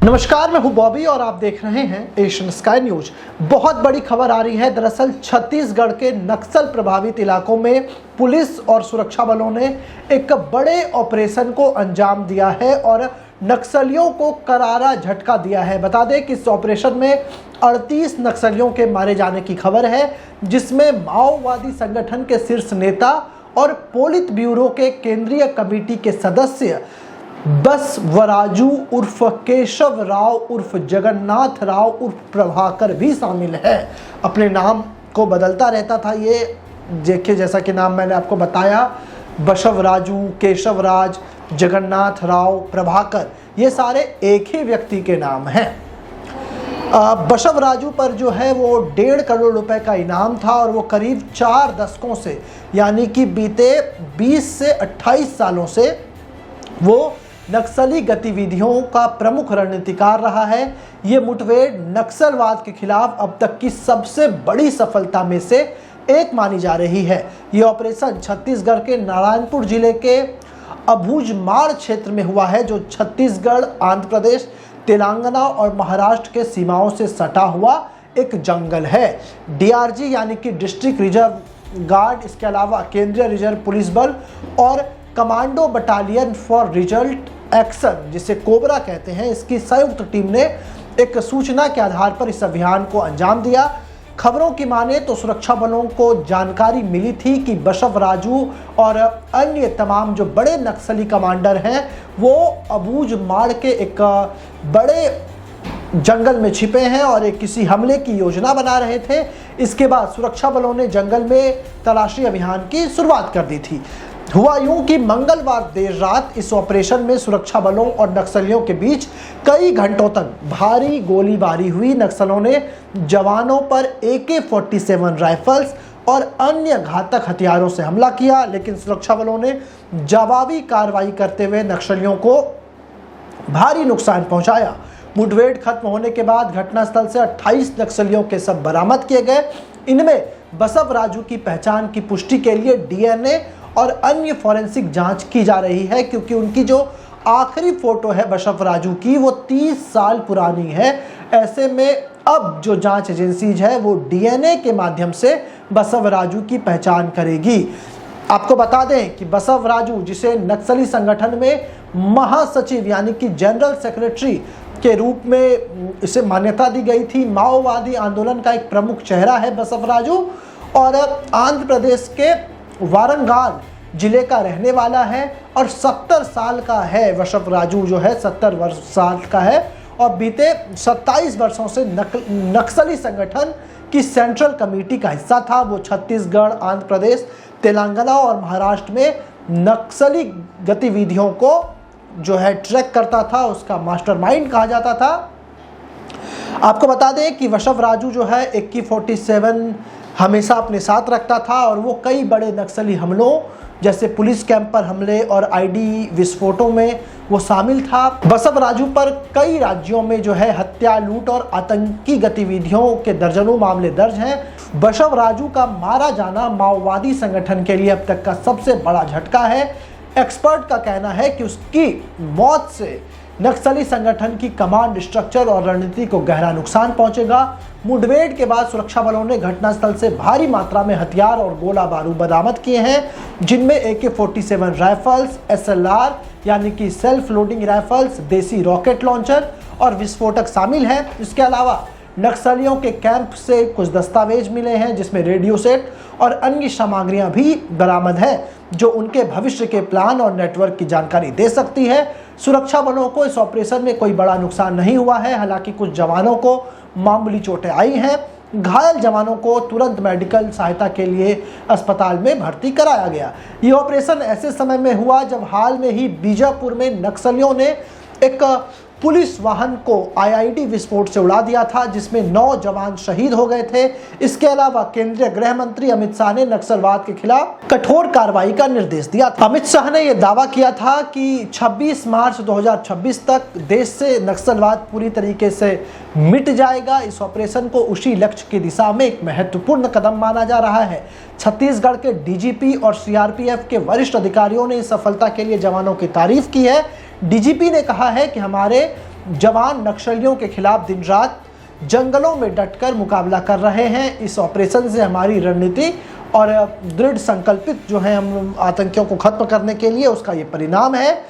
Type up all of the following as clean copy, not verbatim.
नमस्कार, मैं हूं बॉबी और आप देख रहे हैं एशियन स्काई न्यूज। बहुत बड़ी खबर आ रही है। दरअसल छत्तीसगढ़ के नक्सल प्रभावित इलाकों में पुलिस और सुरक्षा बलों ने एक बड़े ऑपरेशन को अंजाम दिया है और नक्सलियों को करारा झटका दिया है। बता दें कि इस ऑपरेशन में 38 नक्सलियों के मारे जाने की खबर है, जिसमें माओवादी संगठन के शीर्ष नेता और पोलित ब्यूरो के केंद्रीय कमेटी के सदस्य बसवराजू उर्फ केशव राव उर्फ जगन्नाथ राव उर्फ प्रभाकर भी शामिल है। अपने नाम को बदलता रहता था ये, देखिए जैसा कि नाम मैंने आपको बताया, बसवराजू, केशवराज, जगन्नाथ राव, प्रभाकर, ये सारे एक ही व्यक्ति के नाम हैं। बसवराजू पर जो है वो 1.5 करोड़ रुपए का इनाम था और वो करीब 4 दशकों से, यानी कि बीते 20 से 28 सालों से वो नक्सली गतिविधियों का प्रमुख रणनीतिकार रहा है। ये मुठभेड़ नक्सलवाद के खिलाफ अब तक की सबसे बड़ी सफलता में से एक मानी जा रही है। ये ऑपरेशन छत्तीसगढ़ के नारायणपुर जिले के अबूझमाड़ क्षेत्र में हुआ है, जो छत्तीसगढ़, आंध्र प्रदेश, तेलंगाना और महाराष्ट्र के सीमाओं से सटा हुआ एक जंगल है। डीआरजी यानी कि डिस्ट्रिक्ट रिजर्व गार्ड, इसके अलावा केंद्रीय रिजर्व पुलिस बल और commando battalion for result action, जिसे कोबरा कहते हैं, इसकी संयुक्त टीम ने एक सूचना के आधार पर इस अभियान को अंजाम दिया। खबरों की माने तो सुरक्षा बलों को जानकारी मिली थी कि बसवराजू और अन्य तमाम जो बड़े नक्सली कमांडर हैं वो अबूझमाड़ के एक बड़े जंगल में छिपे हैं और एक किसी हमले की योजना बना रहे थे। इसके बाद सुरक्षा बलों ने जंगल में तलाशी अभियान की शुरुआत कर दी थी। हुआ यूं कि मंगलवार देर रात इस ऑपरेशन में सुरक्षा बलों और नक्सलियों के बीच कई घंटों तक भारी गोलीबारी हुई। नक्सलों ने जवानों पर AK-47 राइफल्स और अन्य घातक हथियारों से हमला किया, लेकिन सुरक्षा बलों ने जवाबी कार्रवाई करते हुए नक्सलियों को भारी नुकसान पहुंचाया। मुठभेड़ खत्म होने के बाद घटनास्थल से 28 नक्सलियों के शव बरामद किए गए। इनमें बसवराजू की पहचान की पुष्टि के लिए DNA और अन्य फॉरेंसिक जांच की जा रही है, क्योंकि उनकी जो आखिरी फोटो है बसवराजू की वो 30 साल पुरानी है। ऐसे में अब जो जांच एजेंसीज है वो DNA के माध्यम से बसवराजू की पहचान करेगी। आपको बता दें कि बसवराजू, जिसे नक्सली संगठन में महासचिव यानी कि जनरल सेक्रेटरी के रूप में इसे मान्यता दी गई थी, माओवादी आंदोलन का एक प्रमुख चेहरा है बसवराजू, और आंध्र प्रदेश के वारंगाल जिले का रहने वाला है और 70 साल का है। बसवराजू जो है 70 साल का है और बीते 27 वर्षों से नक्सली संगठन की सेंट्रल कमेटी का हिस्सा था। वो छत्तीसगढ़, आंध्र प्रदेश, तेलंगाना और महाराष्ट्र में नक्सली गतिविधियों को जो है ट्रैक करता था, उसका मास्टरमाइंड कहा जाता था। आपको बता दें कि बसवराजू जो है AK-47 हमेशा अपने साथ रखता था और वो कई बड़े नक्सली हमलों जैसे पुलिस कैंप पर हमले और ID विस्फोटों में वो शामिल था। बसवराजू पर कई राज्यों में जो है हत्या, लूट और आतंकी गतिविधियों के दर्जनों मामले दर्ज हैं। बसवराजू का मारा जाना माओवादी संगठन के लिए अब तक का सबसे बड़ा झटका है। एक्सपर्ट का कहना है कि उसकी मौत से नक्सली संगठन की कमांड स्ट्रक्चर और रणनीति को गहरा नुकसान पहुंचेगा। मुठभेड़ के बाद सुरक्षा बलों ने घटनास्थल से भारी मात्रा में हथियार और गोला बारूद बरामद किए हैं, जिनमें AK-47 राइफल्स, SLR यानी कि सेल्फ लोडिंग राइफल्स, देसी रॉकेट लॉन्चर और विस्फोटक शामिल हैं। इसके अलावा नक्सलियों के कैंप से कुछ दस्तावेज मिले हैं, जिसमें रेडियो सेट और अन्य सामग्रियां भी बरामद हैं, जो उनके भविष्य के प्लान और नेटवर्क की जानकारी दे सकती है। सुरक्षा बलों को इस ऑपरेशन में कोई बड़ा नुकसान नहीं हुआ है, हालांकि कुछ जवानों को मामूली चोटें आई हैं। घायल जवानों को तुरंत मेडिकल सहायता के लिए अस्पताल में भर्ती कराया गया। ये ऑपरेशन ऐसे समय में हुआ जब हाल में ही बीजापुर में नक्सलियों ने एक पुलिस वाहन को IED विस्फोट से उड़ा दिया था, जिसमें 9 जवान शहीद हो गए थे। इसके अलावा केंद्रीय गृह मंत्री अमित शाह ने नक्सलवाद के खिलाफ कठोर कार्रवाई का निर्देश दिया था। अमित शाह ने यह दावा किया था कि 26 मार्च 2026 तक देश से नक्सलवाद पूरी तरीके से मिट जाएगा। इस ऑपरेशन को उसी लक्ष्य की दिशा में एक महत्वपूर्ण कदम माना जा रहा है। छत्तीसगढ़ के DGP और CRPF के वरिष्ठ अधिकारियों ने इस सफलता के लिए जवानों की तारीफ की है। DGP ने कहा है कि हमारे जवान नक्सलियों के खिलाफ दिन रात जंगलों में डटकर मुकाबला कर रहे हैं। इस ऑपरेशन से हमारी रणनीति और दृढ़ संकल्पित जो है हम आतंकियों को खत्म करने के लिए, उसका ये परिणाम है।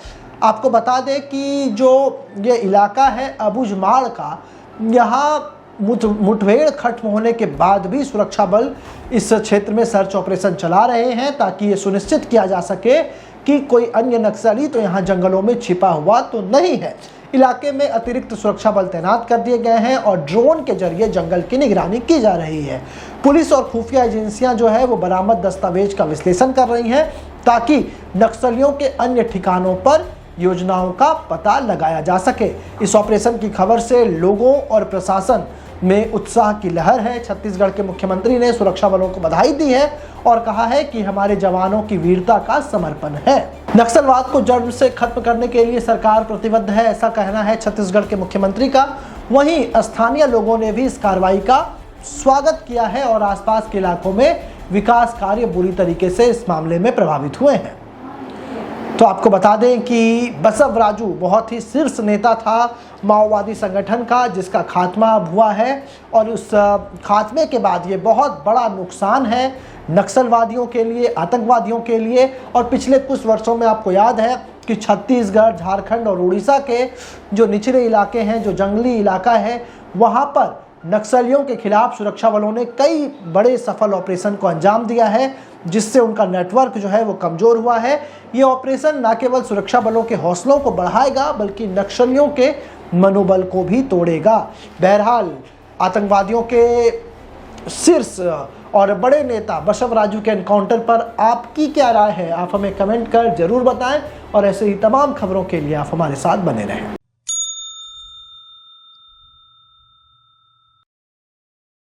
आपको बता दें कि जो ये इलाका है अबुझमाड़ का, यहाँ मुठभेड़ खत्म होने के बाद भी सुरक्षा बल इस क्षेत्र में सर्च ऑपरेशन चला रहे हैं ताकि ये सुनिश्चित किया जा सके कि कोई अन्य नक्सली तो यहाँ जंगलों में छिपा हुआ तो नहीं है। इलाके में अतिरिक्त सुरक्षा बल तैनात कर दिए गए हैं और ड्रोन के जरिए जंगल की निगरानी की जा रही है। पुलिस और खुफिया एजेंसियां जो है वो बरामद दस्तावेज का विश्लेषण कर रही हैं ताकि नक्सलियों के अन्य ठिकानों पर योजनाओं का पता लगाया जा सके। इस ऑपरेशन की खबर से लोगों और प्रशासन में उत्साह की लहर है। छत्तीसगढ़ के मुख्यमंत्री ने सुरक्षा बलों को बधाई दी है और कहा है कि हमारे जवानों की वीरता का समर्पण है। नक्सलवाद को जड़ से खत्म करने के लिए सरकार प्रतिबद्ध है, ऐसा कहना है छत्तीसगढ़ के मुख्यमंत्री का। वहीं स्थानीय लोगों ने भी इस कार्रवाई का स्वागत किया है और आसपास के इलाकों में विकास कार्य बुरी तरीके से इस मामले में प्रभावित हुए हैं। तो आपको बता दें कि बसवराजू बहुत ही शीर्ष नेता था माओवादी संगठन का, जिसका खात्मा अब हुआ है और उस खात्मे के बाद ये बहुत बड़ा नुकसान है नक्सलवादियों के लिए, आतंकवादियों के लिए। और पिछले कुछ वर्षों में आपको याद है कि छत्तीसगढ़, झारखंड और उड़ीसा के जो निचले इलाके हैं, जो जंगली इलाका है, वहाँ पर नक्सलियों के खिलाफ सुरक्षा बलों ने कई बड़े सफल ऑपरेशन को अंजाम दिया है, जिससे उनका नेटवर्क जो है वो कमज़ोर हुआ है। ये ऑपरेशन न केवल सुरक्षा बलों के हौसलों को बढ़ाएगा बल्कि नक्सलियों के मनोबल को भी तोड़ेगा। बहरहाल आतंकवादियों के शीर्ष और बड़े नेता बसवराजू के एनकाउंटर पर आपकी क्या राय है? आप हमें कमेंट कर जरूर बताएं और ऐसे ही तमाम खबरों के लिए आप हमारे साथ बने रहें।